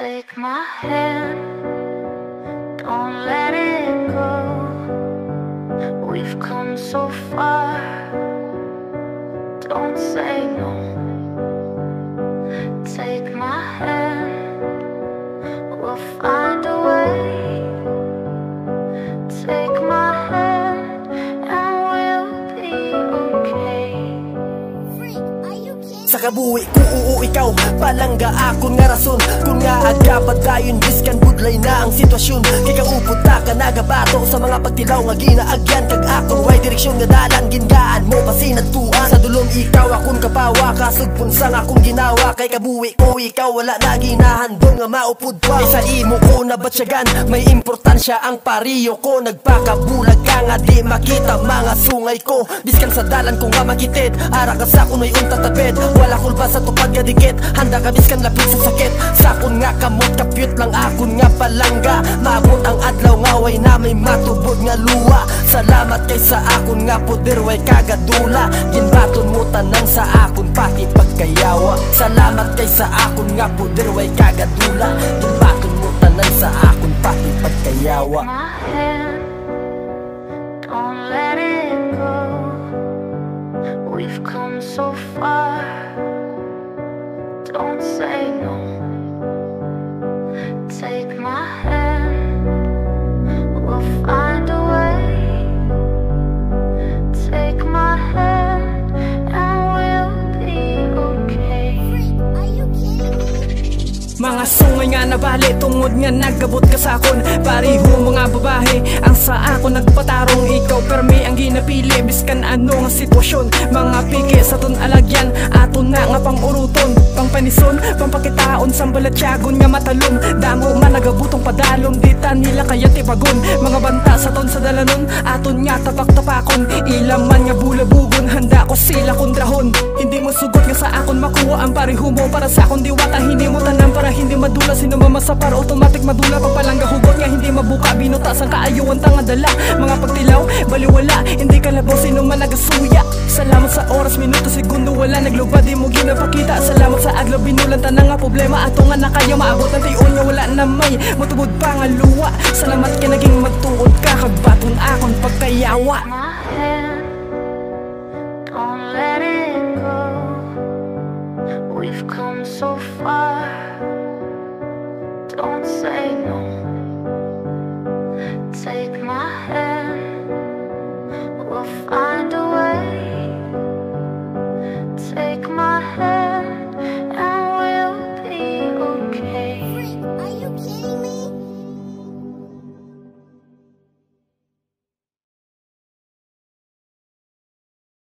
Take my hand, don't let it go. We've come so far, don't say no. Take my hand, we'll find a way. Take my hand and we'll be okay. Sa kabuhi ko ikaw palangga akon nga rason. Kung nga agapadayon biskan budlay na ang sitwasyon. Kay kaupod ta ka nagabato sa mga pagtilaw nga ginaagyan. Kag akong way direksyon nga dalan gingaan mo pasinadtuan. Sa dulong ikaw akong kapawa kasugpon sang akong ginawa. Kay kabuhi ko ikaw wala na ginahandong nga maupod pa. Sa imo ko nabatsyagan may importansya ang pariyo ko. Nagpakabulag ka nga di makita mga sungay ko. Biskan sa dalan ko nga makitid ara ka sa kunoy unta tapet. Wala kulba sa tupad nga dikit, handa ka biskan lapit sa sakit. Sakon nga kamot kapyut lang akon nga palangga. Maabot ang adlaw nga way na may matubod nga luwa. Salamat kay sa akon nga poder way kagadula. Ginbaton mo tanang sa akon pati pagkayawa. Salamat kay sa akon nga poder way kagadula. Ginbaton mo tanang sa akon pati pagkayawa. My hand, don't let it go. We've come so far, don't say no. Take my hand, we'll find a way. Take my hand and we'll be okay. Mga sungay nga nabali, tungod nga nagabot ka sa akon. Pariho mga babae, ang sa ako nagpatarong. Ikaw permi ang ginapili, biskan ano nga sitwasyon. Mga piki sa ton alagyan, aton na nga pang uruton. Pang panison, pang pakitaon, sambalatyagon nga matalong. Damo man nagabutong padalong, dita nila kaya tipagon. Mga banta sa ton sa dalanon, aton nga tapak-tapakon. Ilang man nga bulabugon, handa ko sila kondrahon. Hindi mo sugot nga sa akon makuha ang pariho mo. Para sa akon diwata, hindi mo tanang para hindi madula. Sino mamasa para automatic madula. Pagpalangga hugot nga hindi mabuka, binutas ang kaayuan tanga dala. Mga pagtilaw, baliwala, hindi kalabaw sino man nagasuya. Salamat sa oras, minuto, segundo, wala naglubad, di mo ginapakita. Salamat sa adlaw, binulan tanang nga problema. Ato nga na kaya maabot ang tiyon nga wala na may matubod pa nga luwa. Salamat ka naging magtuod ka, kagbaton akon pagkayawa. My hand, don't let it go. We've come so far, don't say no.